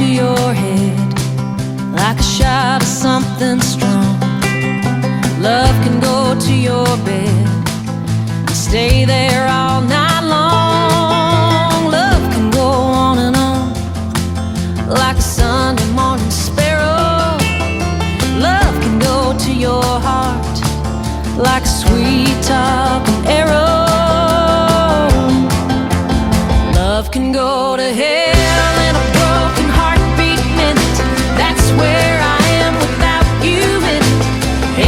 to your head like a shot of something strong. Love can go to your bed and stay there all night long. Love can go on and on like a Sunday morning sparrow. Love can go to your heart like a sweet talking arrow. Love can go to hell in a broken heartbeat minute. That's where I am without you in it.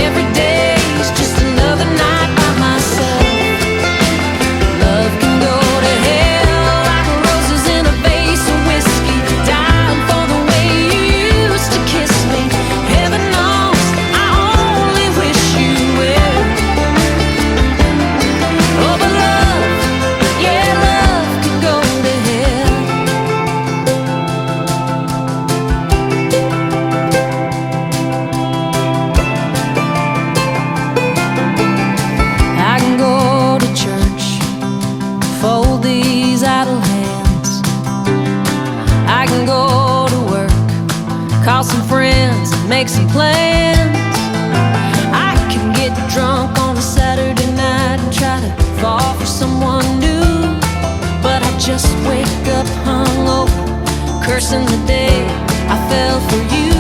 Every day is just another night by myself. Love can go to hell like roses in a vase of whiskey, dying for the way you used to kiss me. Heaven knows I only wish you well. Oh, but love, yeah, love can go to hell. I can go to church, fold these idle hands. I can go to work, call some friends, make some plans. I can get drunk on a Saturday night and try to fall for someone new. But I just wake up hungover, cursing the day I fell for you.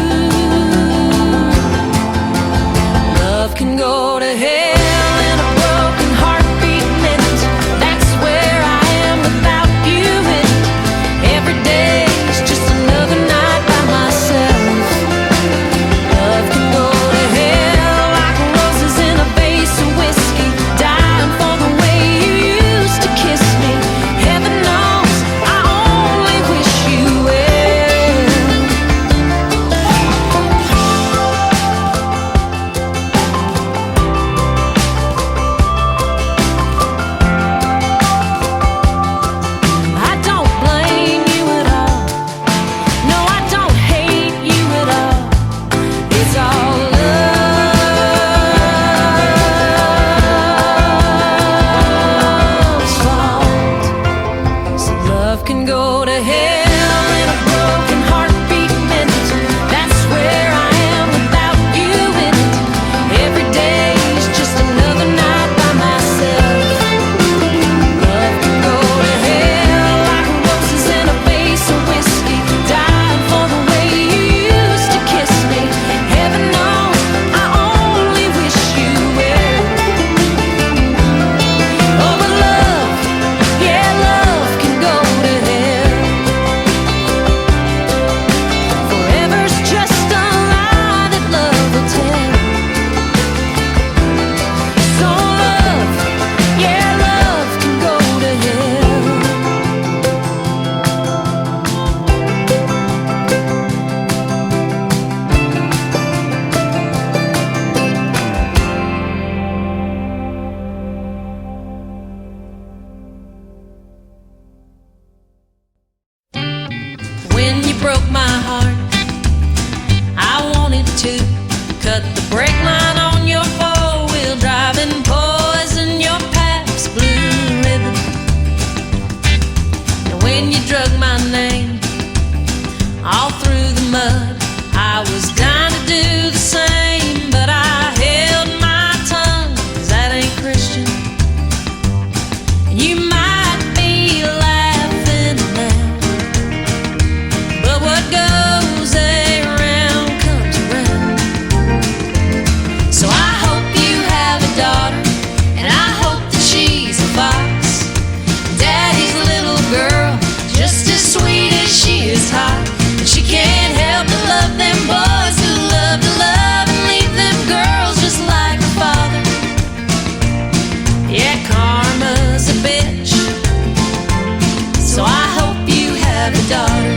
Love can go to hell in a broken heartbeat minute. That's where I am without you in it. Every day is just another night by myself. Love can go to hell like roses in a vase of whiskey, dying for the way you used to kiss me. Heaven knows I only wish you well. I don't blame you at all. No, I don't hate you at all. It's all love's fault. So love can go to hell in a broken heartbeat minute. That's where I am without you in it. Every day is just another night by myself. Love can go to hell like roses in a vase of whiskey, dying for the way you used to kiss me. Heaven knows I only wish you well. Oh, but love, yeah, love can go to hell. Forever's just a lie that love will tell. So love, yeah, love can go to hell. When you broke my heart, I wanted to cut the brake line on your four-wheel drive and poison your Pabst Blue Ribbon. And when you drug my name all through the mud, I was dying to do the same, but I held my tongue, 'cause that ain't Christian. And you might be laughing now, but what goes around comes around. So I hope you have a daughter, and I hope that she's a fox. Daddy's little girl, just as sweet as she is hot. And she can't help but love them boys who love to love and leave them girls just like her father. Yeah, karma's a bitch. So I hope you have a daughter.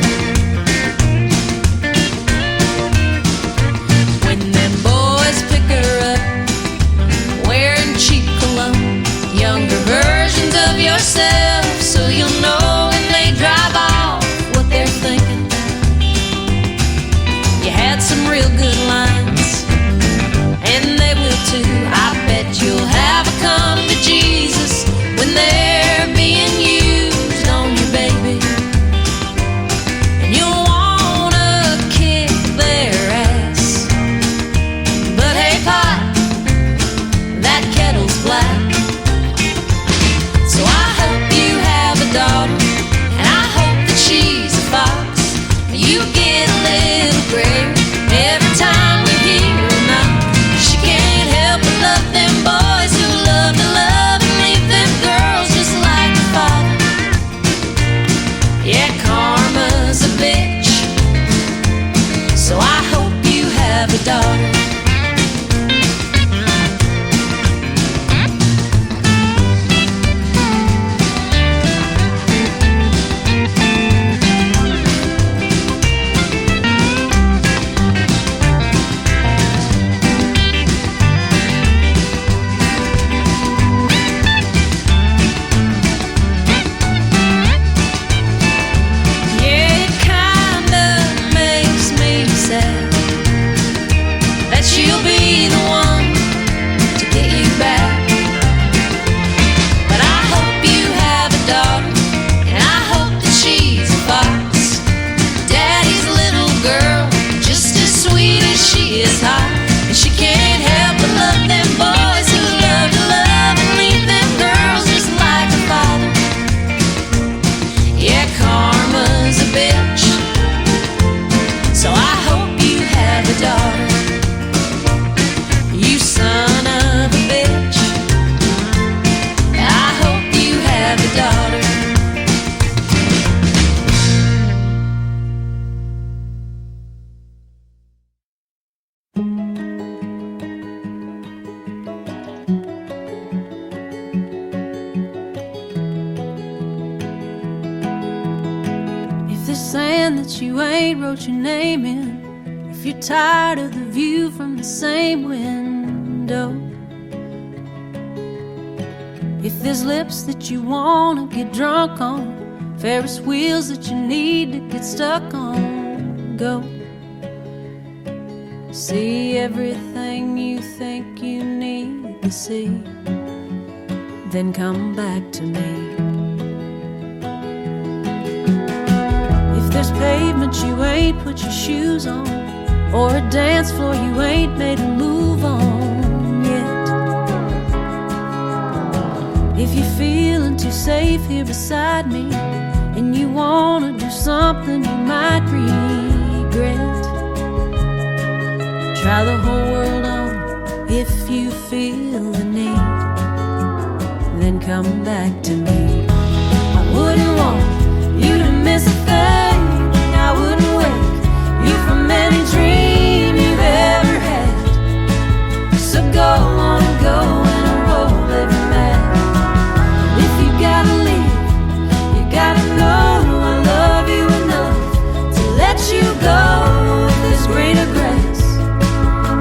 When them boys pick her up, wearing cheap cologne, younger versions of yourself, so you'll know when they drive off what they're thinking. You had some real good lines, and they will too. I bet you'll have a come to Jesus when they're being used on you, baby. And you'll want that you ain't wrote your name in, if you're tired of the view from the same window, if there's lips that you wanna get drunk on, Ferris wheels that you need to get stuck on, go see everything you think you need to see, then come back to me. If there's pavement you ain't put your shoes on, or a dance floor you ain't made a move on yet, if you're feeling too safe here beside me and you wanna do something you might regret, try the whole world on if you feel the need, then come back to me. I wouldn't want you to miss a thing, I wouldn't wake you from any dream you've ever had, so go on and go and unroll every map. And if you gotta leave, you gotta know I love you enough to let you go with this greater grace.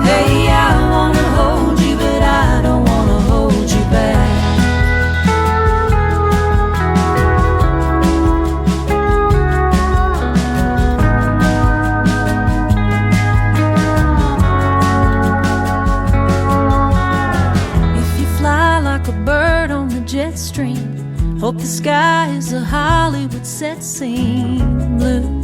Hey, I wanna hold you, but I don't wanna hold you back. Jet stream, hope the sky is a Hollywood set scene blue.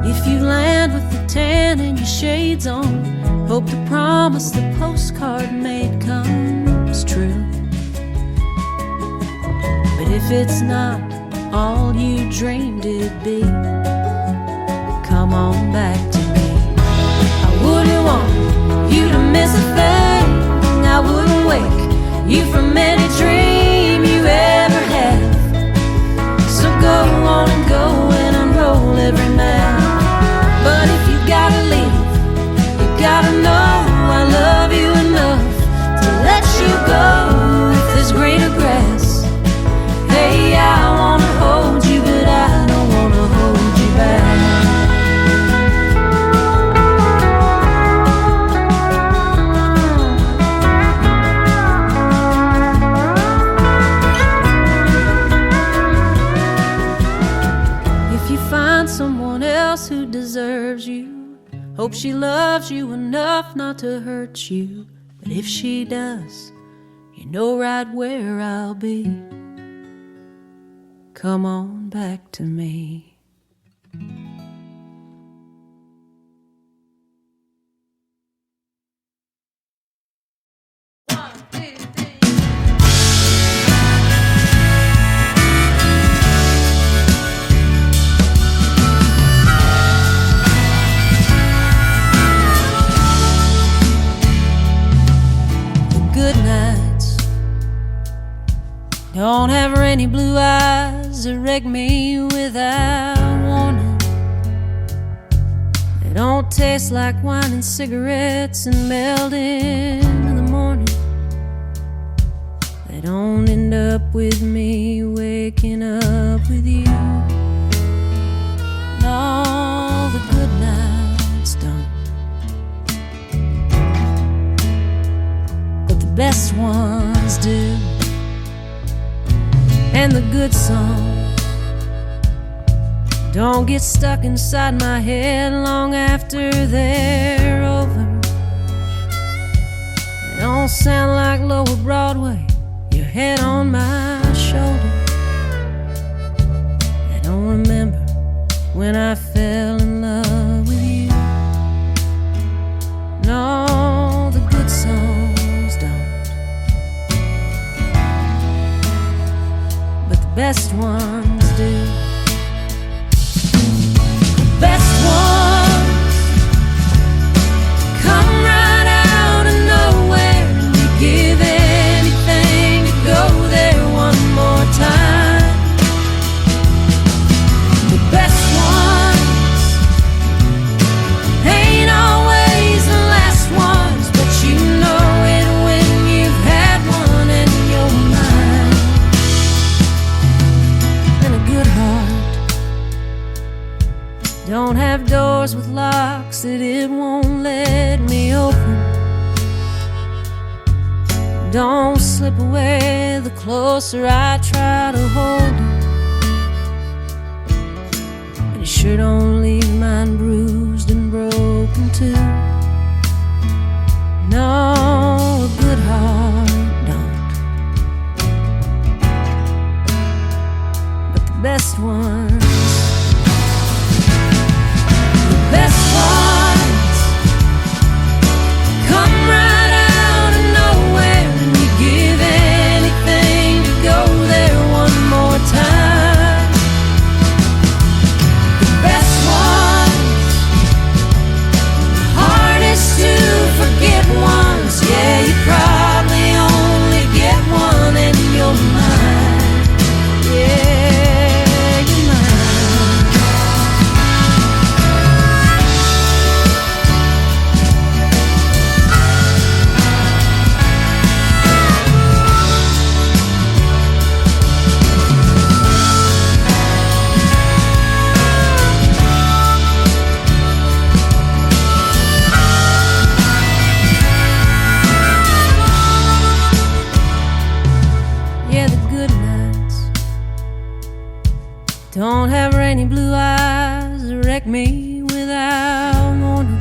If you land with the tan and your shades on, hope the promise the postcard made comes true. But if it's not all you dreamed it'd be, come on back to me. I wouldn't want you to miss a thing, I wouldn't wake you from any dream you ever had, so go on and go and unroll every map. But if you gotta leave, you gotta know I love you enough to let you go if there's greater grass. Hey, I wanna hold you, but I don't wanna hold you back. Someone else who deserves you, hope she loves you enough not to hurt you. But if she does, you know right where I'll be. Come on back to me. Don't have rainy blue eyes that wreck me without warning. They don't taste like wine and cigarettes and melt in the morning. They don't end up with me waking up with you. And all the good nights don't, but the best ones do. And the good songs don't get stuck inside my head long after they're over. They don't sound like Lower Broadway, your head on my shoulder. I don't remember when I fell in love with you. No, the good songs don't, best ones do. The best ones come right out of nowhere, and you give anything to go there one more time. The best ones Don't have doors with locks that it won't let me open. Don't slip away the closer I try to hold it. And you sure don't leave mine bruised and broken too. No, a good heart don't. But the best ones, best ones come right out of nowhere, and you give anything to go there one more time. The best ones, hardest to forget ones. Yeah, you probably only get one in your mind. Yeah, your mind. Don't have rainy blue eyes that wreck me without warning.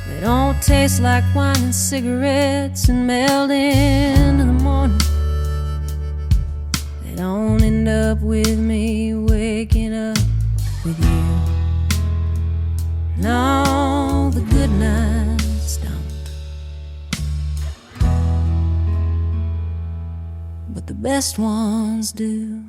They don't taste like wine and cigarettes and melt into the morning. They don't end up with me waking up with you. No, the good nights don't. But the best ones do.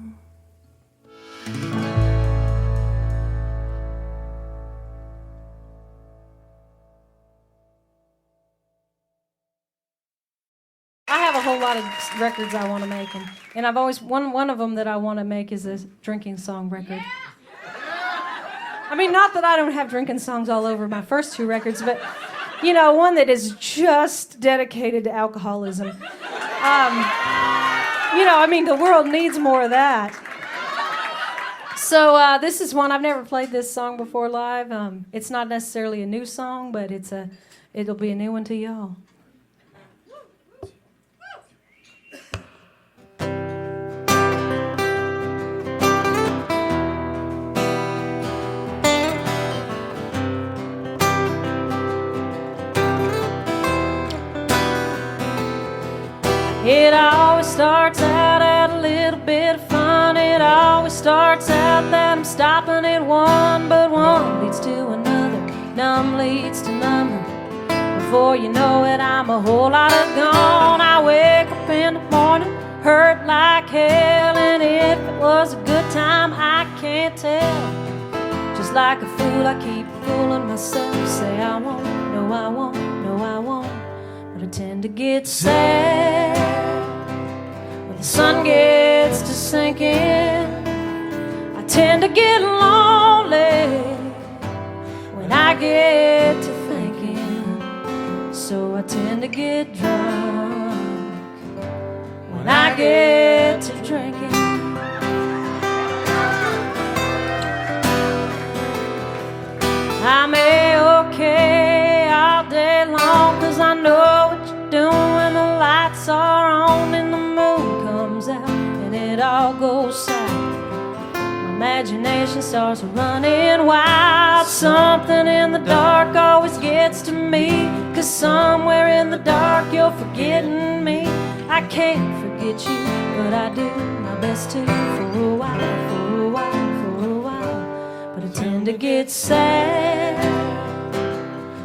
I have a whole lot of records I want to make, and I've always one of them that I want to make is a drinking song record. I mean, not that I don't have drinking songs all over my first two records, but you know, one that is just dedicated to alcoholism. You know, I mean, the world needs more of that. So this is one, I've never played this song before live. It's not necessarily a new song, but it'll be a new one to y'all. It always starts out at a little bit of fun. It always starts out that I'm stopping at one, but one leads to another, none leads to number. Before you know it, I'm a whole lot of gone. I wake up in the morning, hurt like hell, and if it was a good time, I can't tell. Just like a fool, I keep fooling myself. Say I won't, no I won't, no I won't. But I tend to get sad when the sun gets to sinking. I tend to get lonely when I get to thinking. So I tend to get drunk when I get to drinking. I'm A-okay all day long, 'cause I know what you're doing when the lights are on and the moon comes out and it all goes south. My imagination starts running wild. Something in the dark always gets to me, 'cause somewhere in the dark you're forgetting me. I can't forget you, but I do my best to for a while, for a while, for a while. But I tend to get sad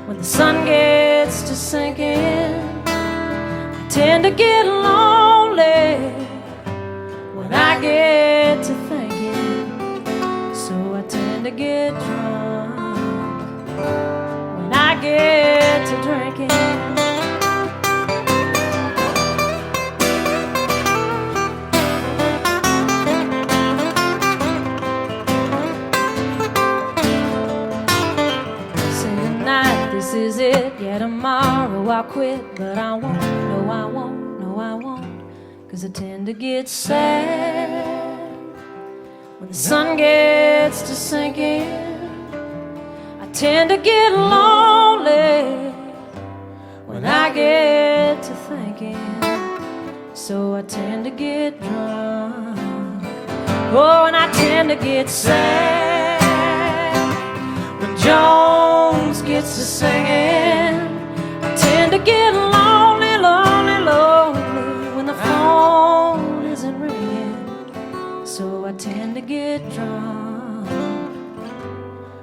when the sun gets to sinking. I tend to get lonely when I get to thinking. So I tend to get drunk when I get to drinking. This is it, yeah, tomorrow I'll quit, but I won't, no I won't, no I won't. 'Cause I tend to get sad when the sun gets gets to sinking, I tend to get lonely when I get to thinking, so I tend to get drunk. Oh, and I tend to get sad when Jones gets to singing. I tend to get lonely, lonely, lonely when the phone isn't ringing, so I tend to get drunk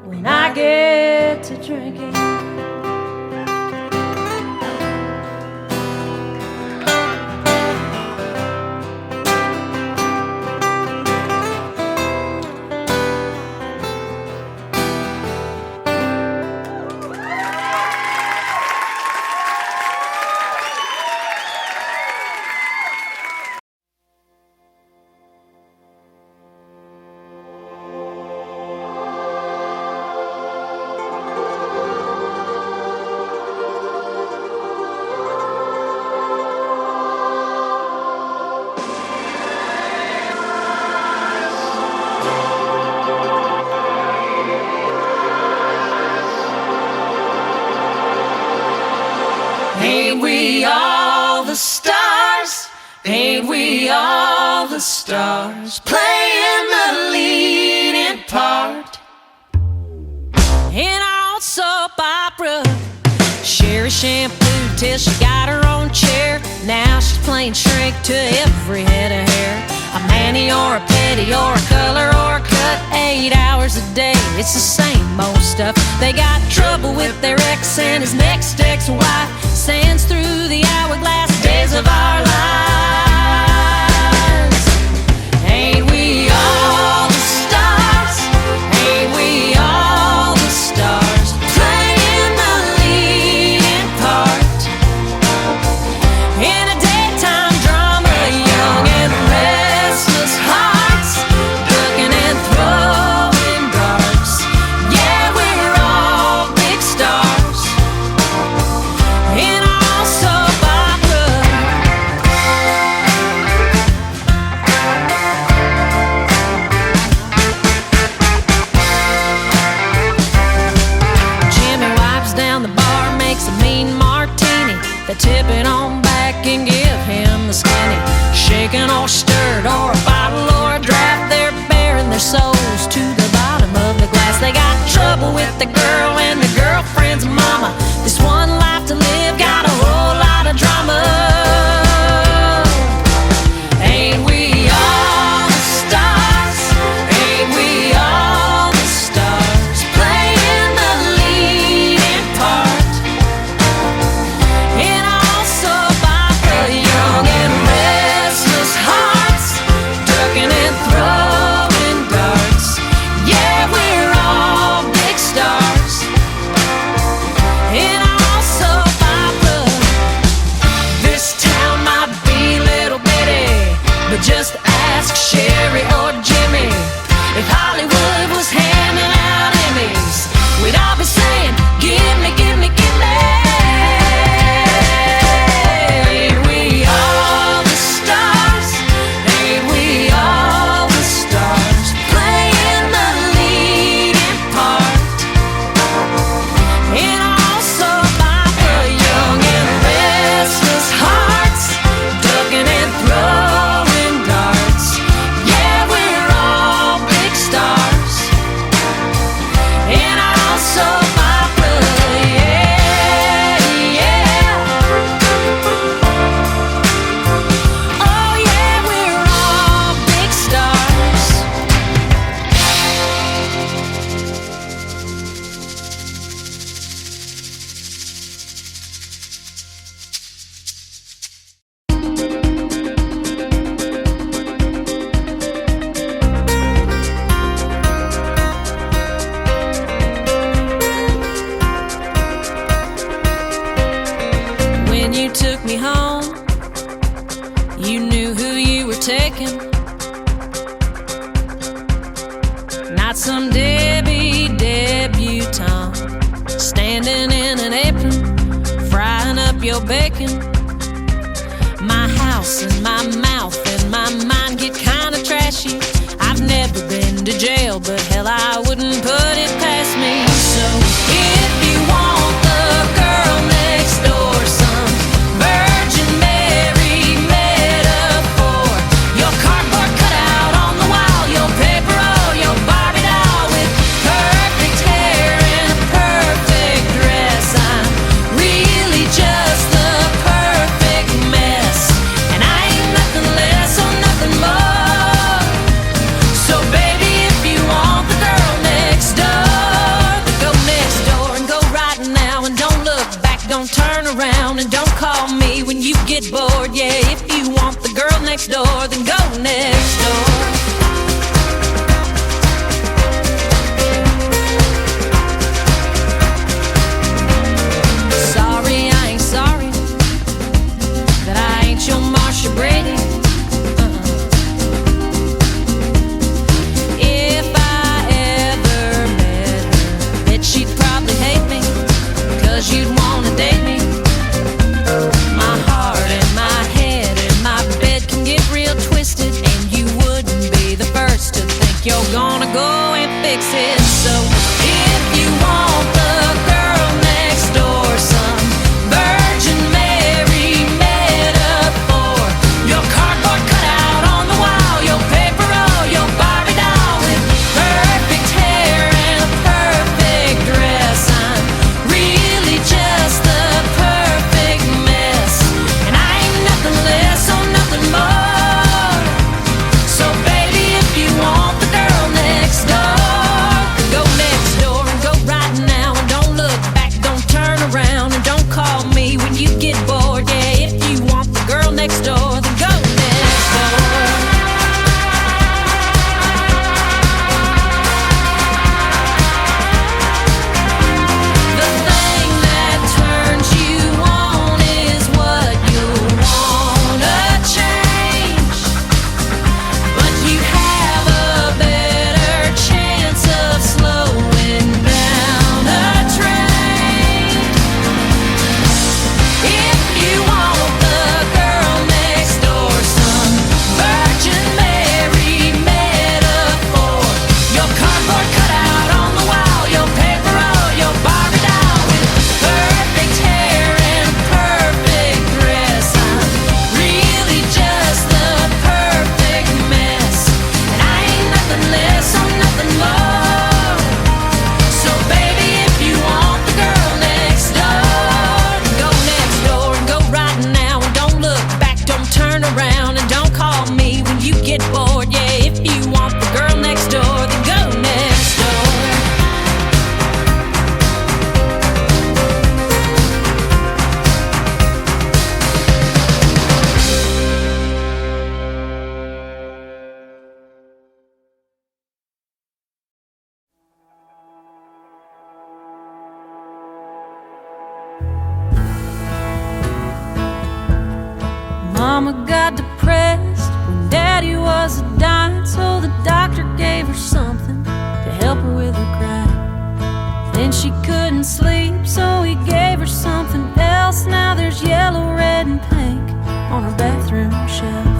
when I get to drinking. Ain't we all the stars? Ain't we all the stars? Playing the leading part in our own soap opera. Sherry shampoo till she got her own chair. Now she's playing shrink to every head of hair. A mani or a pedi or a color or a cut. 8 hours a day, it's the same old stuff. They got trouble with their ex and his next ex-wife. Sands through the hourglass days of our lives. Ain't we all the stars? Ain't we all the stars? Playing the leading part in a daytime drama. Young and restless hearts, ducking and throwing darts. Yeah, we're all big stars in our soap opera. Jimmy wipes down the bar, makes a mean martini. They tip it on back and give him the skinny. Shaken or stirred or a bottle or a draft, they're bearing their souls to the bottom of the glass. They got trouble with the girl and the girlfriend's mama. This one life to live got a whole lot of drama. Ain't we all the stars? Ain't we all the stars? Playing the leading part in our soap opera. Young and restless hearts, ducking and throwing darts. Yeah, we're all big stars in our soap opera. This town might be little bitty, but just ask Sherry or Jimmy. If Hollywood was handing out Emmys, we'd all be saying, gimme, gimme, gimme. Ain't we all the stars? Ain't we all the stars? Playing the leading part in our soap opera. Young and restless hearts, ducking and throwing darts. Yeah, we're all big stars in our soap opera. Yeah, yeah. Oh yeah, we're all big stars. When you took me home, you knew who you were taking. Not some Debbie debutante standing in an apron, frying up your bacon. My house and my mouth and my mind get kinda trashy. I've never been to jail, but but hell, I wouldn't put it past me. So if you want the girl next door, some Virgin Mary metaphor, your cardboard cutout on the wall, your paper roll, your Barbie doll with perfect hair and a perfect dress, I'm really just the perfect mess, and I ain't nothing less or nothing more. So baby, if you want the girl next door, then go next door and go right now, and don't look back, don't turn around, and don't call me when you get bored. Yeah, if you want the girl next door, then go next door. Sorry, I ain't sorry that I ain't your Marsha Brady. If I ever met her, bet she'd probably hate me, 'cause you'd wanna date me. My heart and my head and my bed can get real twisted, and you wouldn't be the first to think you're gonna go and fix it. So if you want the girl next door, some Virgin Mary metaphor, your cardboard cutout on the wall, your paper roll, your Barbie doll with perfect hair and a perfect dress, I'm really just the perfect mess, and I ain't nothing less or nothing more. So baby, if you want the girl next door, go next door and go right now, and don't look back, don't turn around, and don't call me when you get bored. Yeah, if you want the girl next door, then go next door. The thing that turns you on is what you wanna change, but you have a better chance of slowing down a train. If you want the girl next door, some Virgin Mary metaphor, your cardboard cutout on the wall, your paper roll, your Barbie doll with perfect hair and a perfect dress, I'm really just the perfect mess, and I ain't nothing less or nothing more. So baby, if you want the girl next door, then go next door and go right now, and don't look back, don't turn around, and don't call me when you get bored. Yeah, if you want the girl next door, then go next door. Mama got depressed when Daddy was dying, so the doctor gave her something to help her with her cry. Then she couldn't sleep, so he gave her something else. Now there's yellow, red, and pink on her bathroom shelf.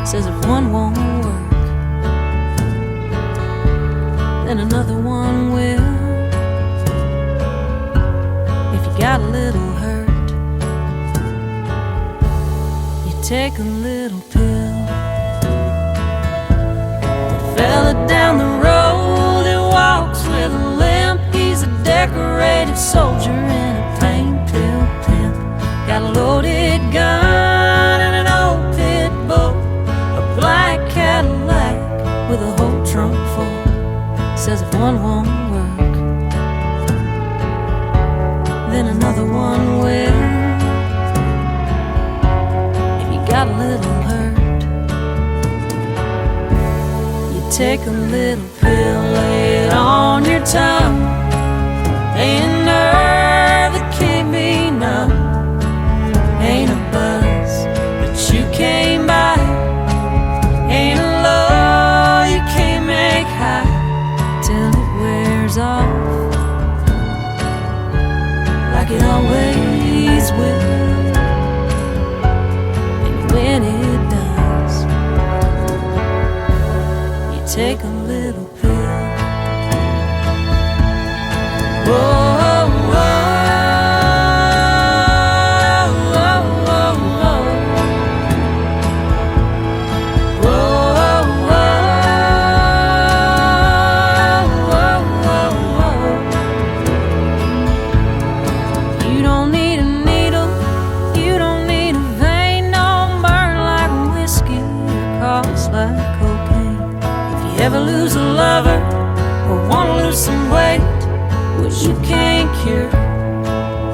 Says if one won't work, then another one will. If you got a little hurt, you take a little pill. The fella down the road that walks with a limp, he's a decorated soldier and a pain pill pimp. Got a loaded gun and an old pit bull, a black Cadillac with a whole trunk full. Says if one won't work, then another one will. If you got a little hurt, you take a little pill, lay it on your tongue. Ain't a nerve that can't be numb, ain't a buzz that you can't buy, ain't a low you can't make high, till it wears off like it always will. And when it does, you take a little pill. Ever lose a lover or want to lose some weight, which you can't cure,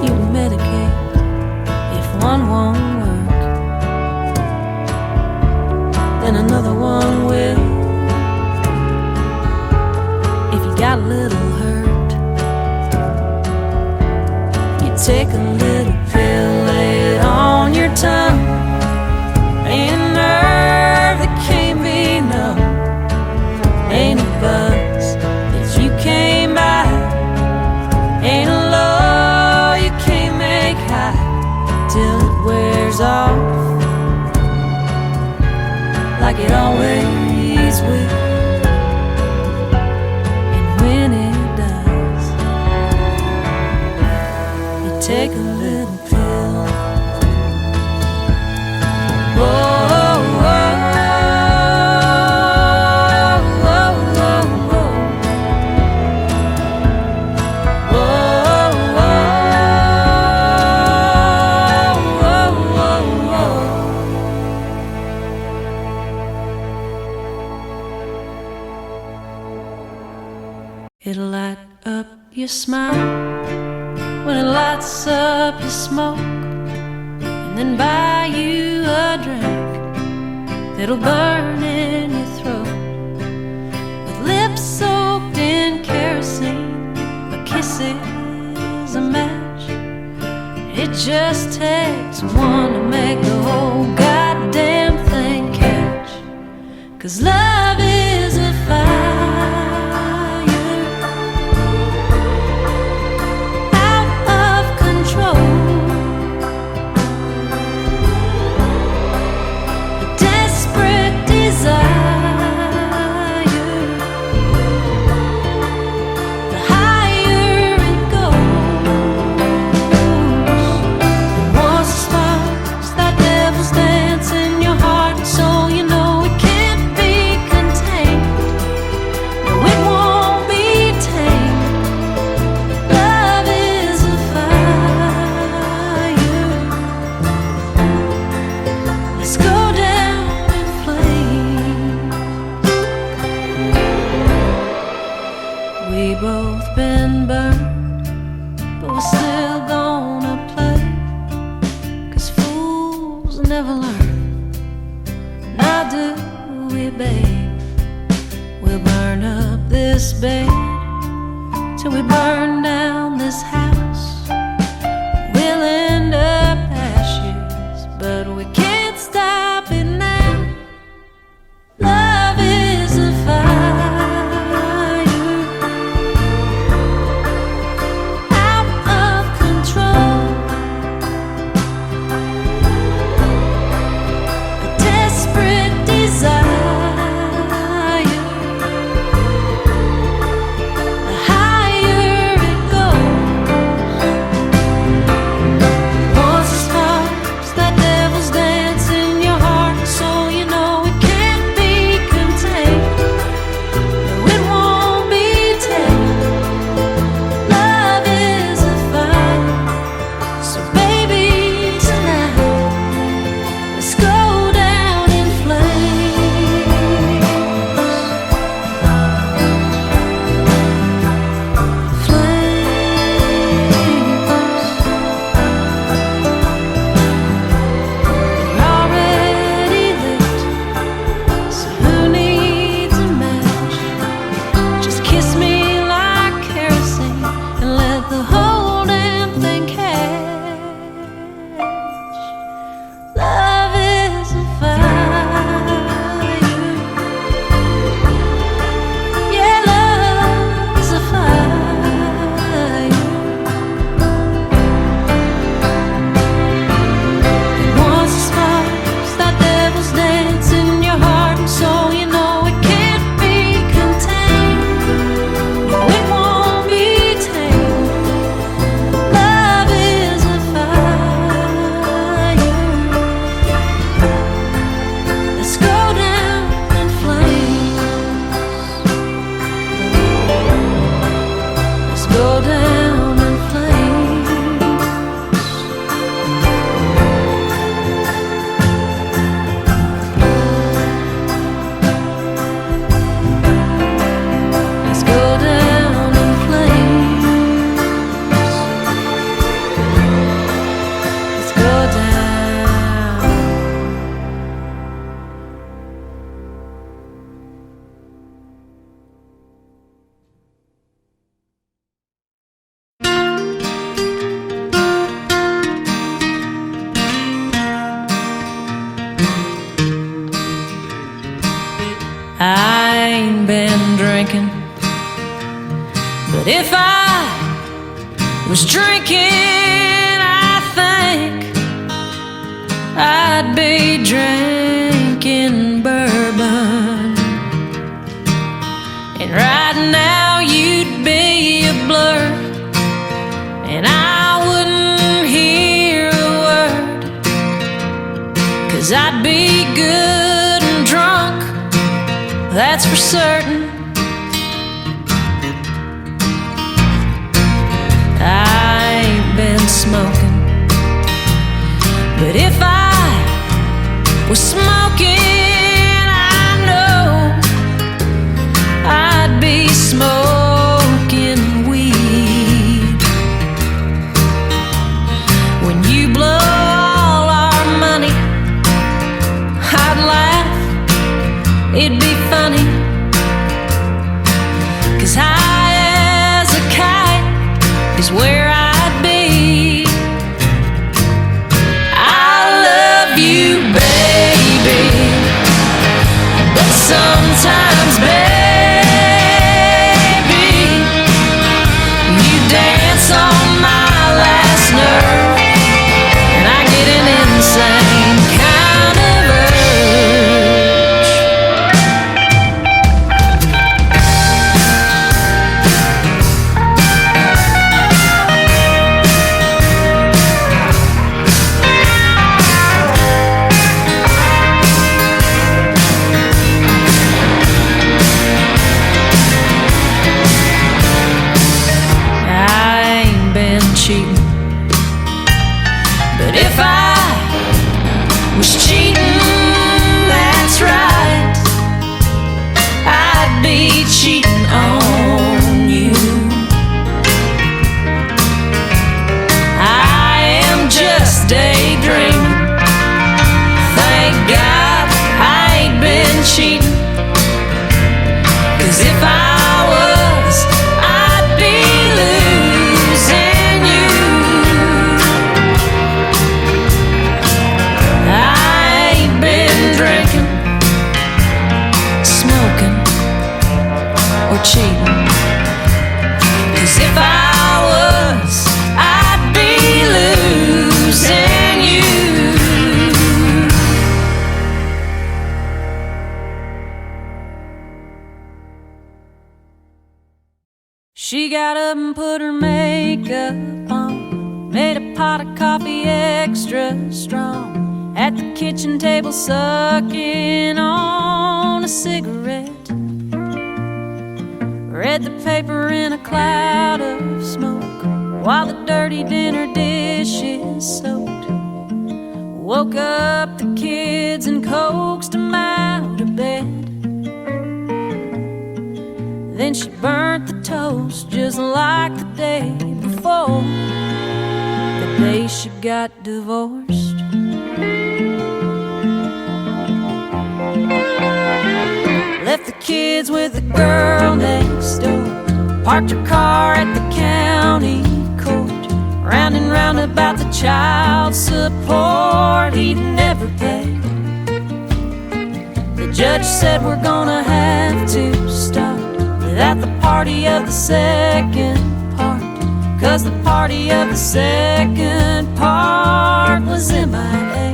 you medicate if one won't work, then another one will. If you got a little hurt, you take a little pill, lay it on your tongue. Ain't a nerve that can't be numb, ain't a buzz that you can't buy, ain't a low you can't make high, till it wears off like it always will. And when it does, you take a little pill. Whoa. It'll light up your smile when it lights up your smoke, and then buy you a drink that'll burn in your throat, with lips soaked in kerosene. A kiss is a match. It just takes one to make the whole goddamn thing catch. 'Cause love is a fire till we burn down this house. We'll end up ashes, but we can't stop it now. Love is a fire out of control, a desperate desire. The higher it goes, But if I was drinking, I think I'd be drinking bourbon. And right now you'd be a blur, and I wouldn't hear a word, 'cause I'd be good and drunk, that's for certain. I ain't been smoking, but if I was smoking, I know I'd be smoking weed. When you blow all our money, I'd laugh, it'd be funny, 'cause high as a kite is where I'd be. I love you, baby, but sometimes, baby, you dance on my last nerve, and I get an insane kind of urge. But if I was cheating, that's right, I'd be cheating on you. I am just daydreaming, thank God I ain't been cheating, 'cause if I was, I'd be losing you. Drinking, smoking, or cheating, 'cause if I was, I'd be losing you. She got up and put her makeup on, made a pot of coffee extra strong, at the kitchen table sucking on a cigarette, read the paper in a cloud of smoke while the dirty dinner dishes soaked, woke up the kids and coaxed them out of bed. Then she burnt the toast just like the day before, the day she got divorced. Left the kids with the girl next door, parked her car at the county court, round and round about the child support he'd never paid. The judge said we're gonna have to start without the party of the second part, 'cause the party of the second part was MIA.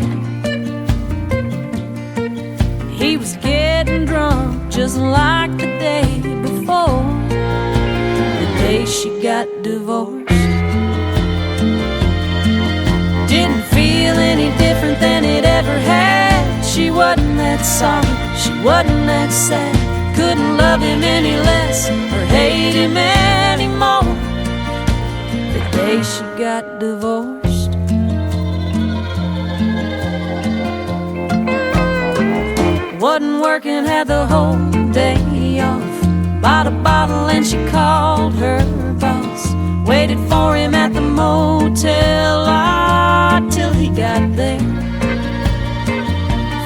He was getting drunk just like the day before, the day she got divorced. Didn't feel any different than it ever had. She wasn't that sorry, she wasn't that sad, couldn't love him any less or hate him anymore, the day she got divorced. Wasn't working, had the whole day off, bought a bottle and she called her boss, waited for him at the motel lot till he got there.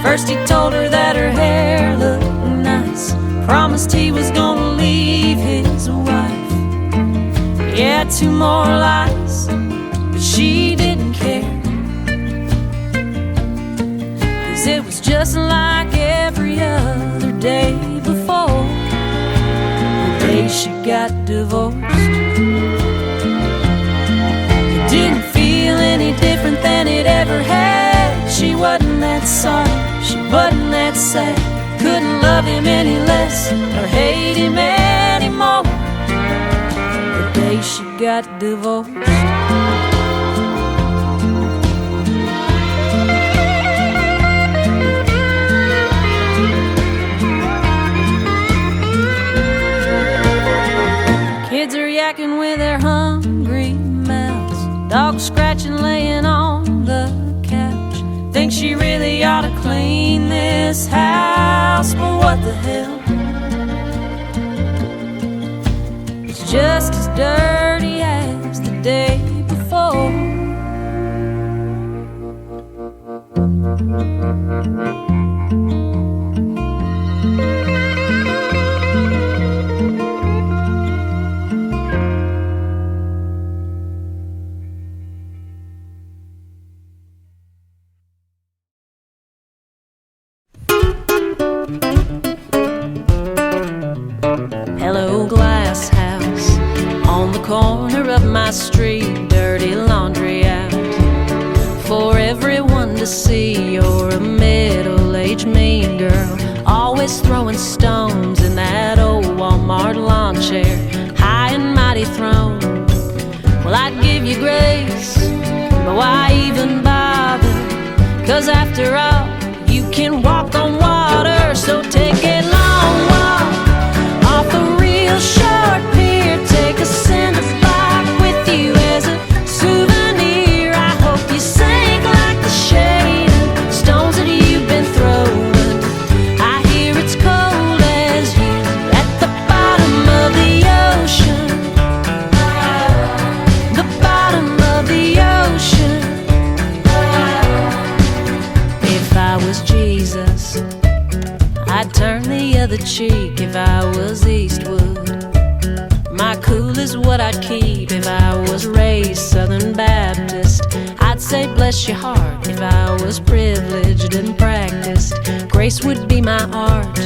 First he told her that her hair looked nice, promised he was gonna leave his wife. Yeah, 2 more lies, but she didn't care, 'cause it was just like every other day before, the day she got divorced. it ever had. She wasn't that sorry, she wasn't that sad. Couldn't love him any less or hate him anymore. The day she got divorced. Kids are yakking with their hungry mouths. Dog scratching, laying on the couch. Think she really ought to clean this house, but what the hell? It's just as dirty as the day before. Hello, glass house on the corner of my street. Dirty laundry out for everyone to see. You're a middle-aged mean girl, always throwing stones in that old Walmart lawn chair. High and mighty throne. Well, I'd give you grace, but why even bother? 'Cause after all, you can walk on water. So take a long walk off a real short pier. Take a cinder block with you as a souvenir. I hope you sink like the shade of stones that you've been throwing. I hear it's cold as you at the bottom of the ocean. The bottom of the ocean. If I was Jesus, I'd turn the other cheek. If I was Eastwood, my cool is what I'd keep. If I was raised Southern Baptist, I'd say bless your heart. If I was privileged and practiced, grace would be my art.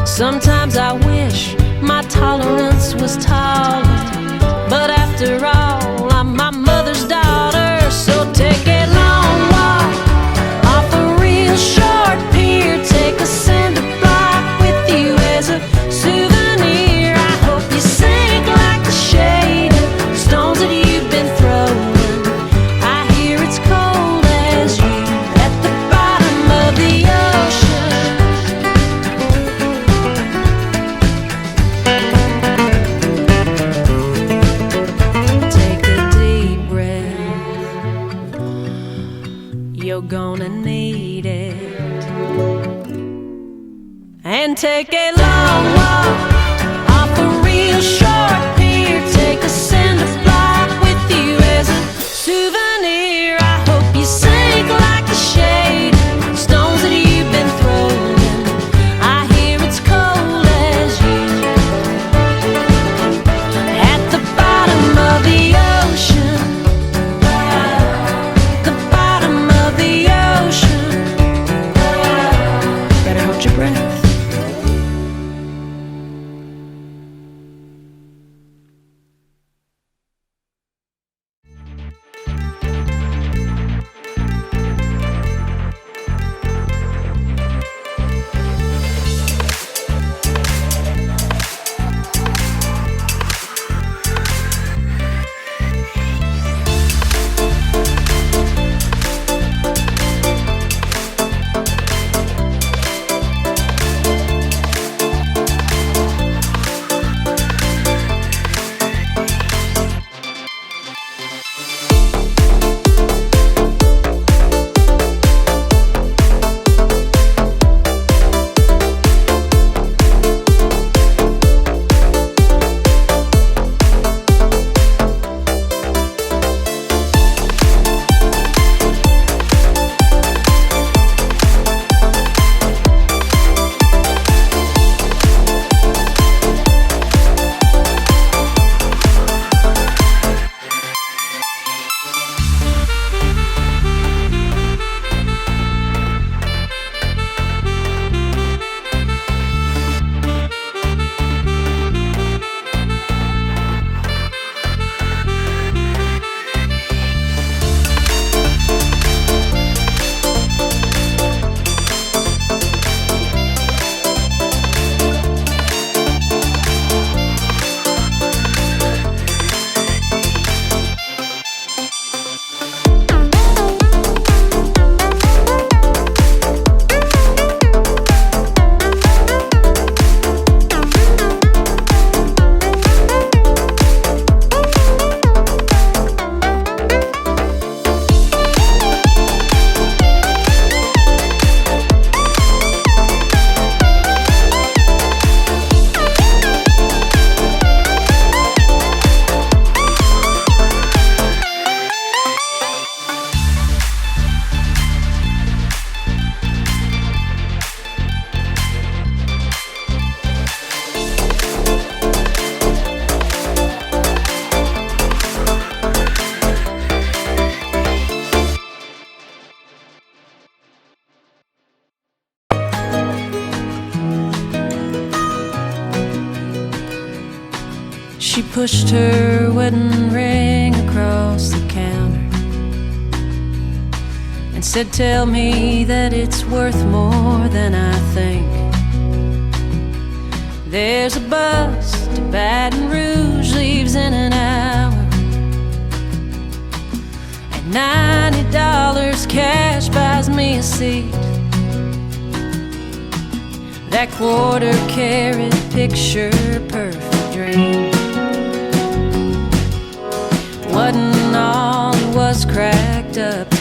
Sometimes I wish my tolerance was taller, but after all, I'm my mother's daughter. So take a long walk off a real short pier. Take a cinder block with you as a souvenir. I hope you sink like the shade of stones that you've been throwing. I hear it's cold as you at the bottom of the ocean. Take a deep breath, you're gonna need it. And take a long walk off a real short pier. Take a cinder block with you as a souvenir. I hope you sink like the shade of stones that you've been throwing. I hear it's cold as you at the bottom of the ocean. The bottom of the ocean. Better hold your breath. pushed her wedding ring across the counter and said, tell me that it's worth more than I think. There's a bus to Baton Rouge, leaves in an hour, and $90 cash buys me a seat. That quarter-carat picture perfect dream wasn't all it was cracked up